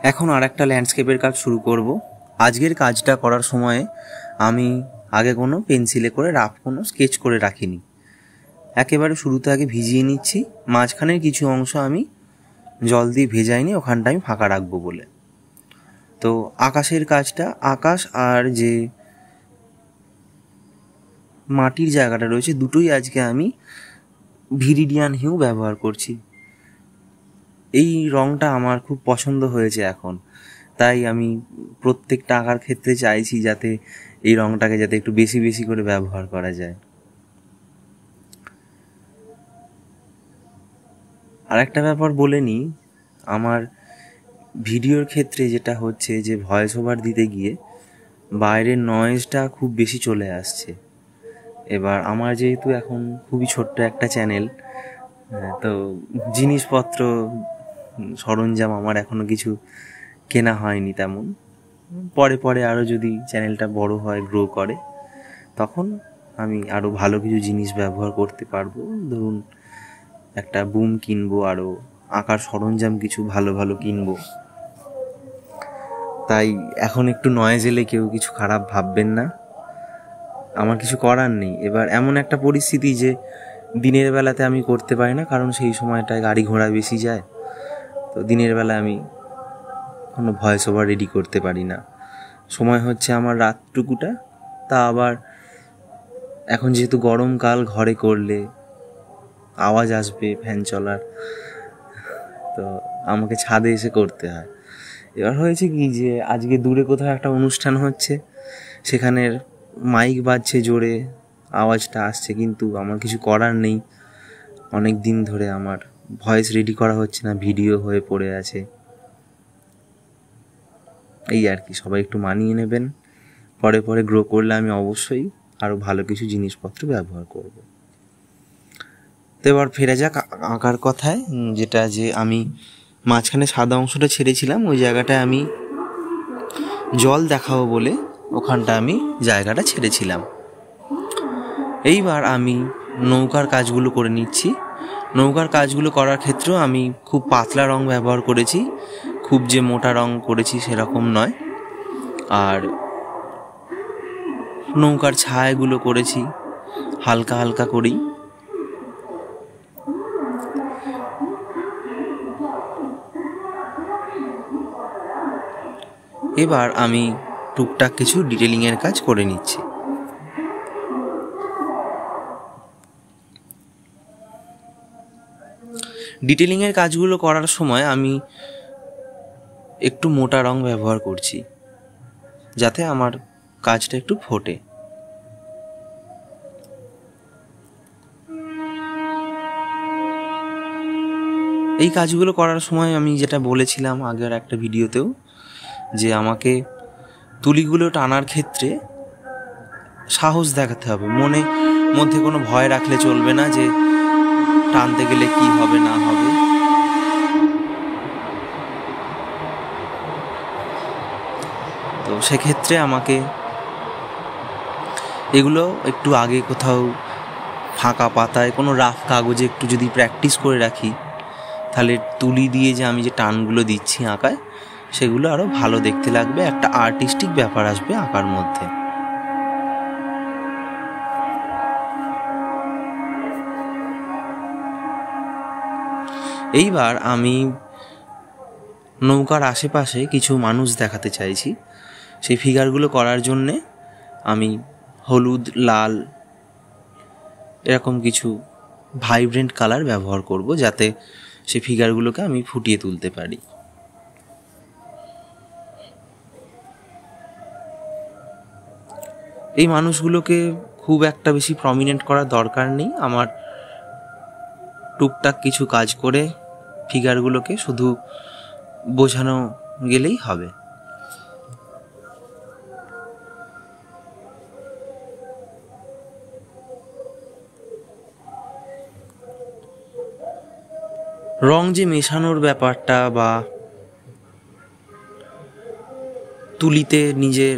এখন আর একটা ল্যান্ডস্কেপের কাজ শুরু করব। আজকের কাজটা করার সময় আমি আগে কোনো পেন্সিলে করে রাফ কোনো স্কেচ করে রাখিনি। একেবারে শুরুতে আগে ভিজিয়ে নিচ্ছি, মাঝখানের কিছু অংশ আমি জল দিয়ে ভেজাইনি, ওখানটা আমি ফাঁকা রাখবো বলে। তো আকাশের কাজটা, আকাশ আর যে মাটির জায়গাটা রয়েছে দুটোই আজকে আমি ভিরিডিয়ান হিউ ব্যবহার করছি। এই রঙটা আমার খুব পছন্দ হয়েছে এখন, তাই আমি প্রত্যেকটা আঁকার ক্ষেত্রে চাইছি যাতে এই রঙটাকে যাতে একটু বেশি বেশি করে ব্যবহার করা যায়। আর একটা ব্যাপার বলে নিই, আমার ভিডিওর ক্ষেত্রে যেটা হচ্ছে যে ভয়েস ওভার দিতে গিয়ে বাইরের নয়েজটা খুব বেশি চলে আসছে। এবার আমার যেহেতু এখন খুবই ছোট্ট একটা চ্যানেল, তো জিনিসপত্র সরঞ্জাম আমার এখনও কিছু কেনা হয়নি তেমন। পরে পরে আরও যদি চ্যানেলটা বড় হয়, গ্রো করে, তখন আমি আরও ভালো কিছু জিনিস ব্যবহার করতে পারবো। ধরুন একটা বুম কিনবো, আরও আঁকার সরঞ্জাম কিছু ভালো ভালো কিনবো। তাই এখন একটু নয়েজ এলে কেউ কিছু খারাপ ভাববেন না, আমার কিছু করার নেই। এবার এমন একটা পরিস্থিতি যে দিনের বেলাতে আমি করতে পারি না, কারণ সেই সময়টায় গাড়ি ঘোড়া বেশি যায়। তো দিনের বেলা আমি কোনো ভয়েস ওভার রেডি করতে পারি না। সময় হচ্ছে আমার রাতটুকুটা, তা আবার এখন যেহেতু গরমকাল, ঘরে করলে আওয়াজ আসবে ফ্যান চলার, তো আমাকে ছাদে এসে করতে হয়। এবার হয়েছে কি যে আজকে দূরে কোথাও একটা অনুষ্ঠান হচ্ছে, সেখানের মাইক বাজছে জোরে, আওয়াজটা আসছে, কিন্তু আমার কিছু করার নেই। অনেক দিন ধরে আমার ভয়েস রেডি করা হচ্ছে না, ভিডিও হয়ে পড়ে আছে। এই আর কি, সবাই একটু মানিয়ে নেবেন। পরে পরে গ্রো করলে আমি অবশ্যই আরও ভালো কিছু জিনিসপত্র ব্যবহার করব। তো এবার ফেরা যাক আঁকার কথায়, যেটা যে আমি মাঝখানে সাদা অংশটা ছেড়েছিলাম, ওই জায়গাটায় আমি জল দেখাবো বলে ওখানটা আমি জায়গাটা ছেড়েছিলাম। এইবার আমি নৌকার কাজগুলো করে নিচ্ছি। নৌকার কাজগুলো করার ক্ষেত্রেও আমি খুব পাতলা রং ব্যবহার করেছি, খুব যে মোটা রং করেছি সেরকম নয়। আর নৌকার ছায়াগুলো করেছি হালকা হালকা করেই। এবার আমি টুকটাক কিছু ডিটেলিংয়ের কাজ করে নিচ্ছি। ডিটেলিংয়ের কাজগুলো করার সময় আমি একটু মোটা রং ব্যবহার করছি, যাতে আমার কাজটা একটু ফোটে। এই কাজগুলো করার সময় আমি যেটা বলেছিলাম আগের একটা ভিডিওতেও, যে আমাকে তুলিগুলো টানার ক্ষেত্রে সাহস দেখাতে হবে, মনে মধ্যে কোনো ভয় রাখলে চলবে না যে টানতে গেলে কি হবে না হবে। তো সেক্ষেত্রে আমাকে এগুলো একটু আগে কোথাও ফাঁকা পাতায় কোনো রাফ কাগজে একটু যদি প্র্যাকটিস করে রাখি, তাহলে তুলি দিয়ে যে আমি যে টানগুলো দিচ্ছি আঁকায়, সেগুলো আরও ভালো দেখতে লাগবে, একটা আর্টিস্টিক ব্যাপার আসবে আঁকার মধ্যে। এইবার আমি নৌকার আশেপাশে কিছু মানুষ দেখাতে চাইছি। সেই ফিগারগুলো করার জন্যে আমি হলুদ, লাল এরকম কিছু ভাইব্রেন্ট কালার ব্যবহার করব, যাতে সেই ফিগারগুলোকে আমি ফুটিয়ে তুলতে পারি। এই মানুষগুলোকে খুব একটা বেশি প্রমিনেন্ট করার দরকার নেই, আমার টুকটাক কিছু কাজ করে ফিগারগুলোকে শুধু বোঝানো গেলেই হবে। রং যে মেশানোর ব্যাপারটা বা তুলিতে নিজের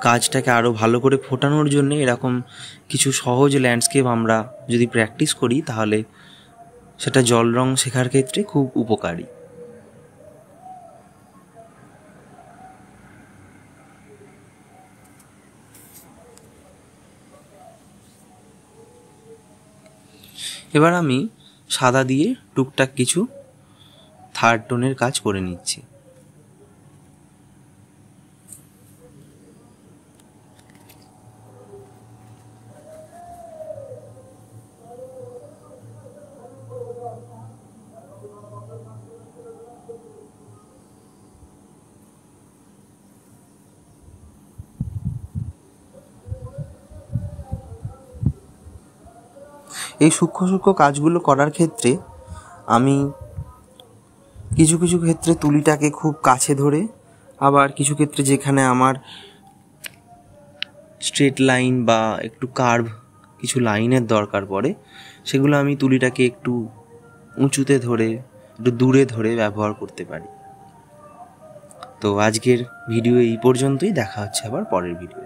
কাজটাকে আরও ভালো করে ফোটানোর জন্য এরকম কিছু সহজ ল্যান্ডস্কেপ আমরা যদি প্র্যাকটিস করি, তাহলে সেটা জল রং শেখার ক্ষেত্রে খুব উপকারী। এবার আমি সাদা দিয়ে টুকটাক কিছু থার্ড টোনের কাজ করে নিচ্ছি। এই সূক্ষ্ম সূক্ষ্ম কাজগুলো করার ক্ষেত্রে আমি কিছু কিছু ক্ষেত্রে তুলিটাকে খুব কাছে ধরে, আবার কিছু ক্ষেত্রে যেখানে আমার স্ট্রেট লাইন বা একটু কার্ভ কিছু লাইনের দরকার পড়ে, সেগুলো আমি তুলিটাকে একটু উঁচুতে ধরে, একটু দূরে ধরে ব্যবহার করতে পারি। তো আজকের ভিডিও এই পর্যন্তই, দেখা হচ্ছে আবার পরের ভিডিও।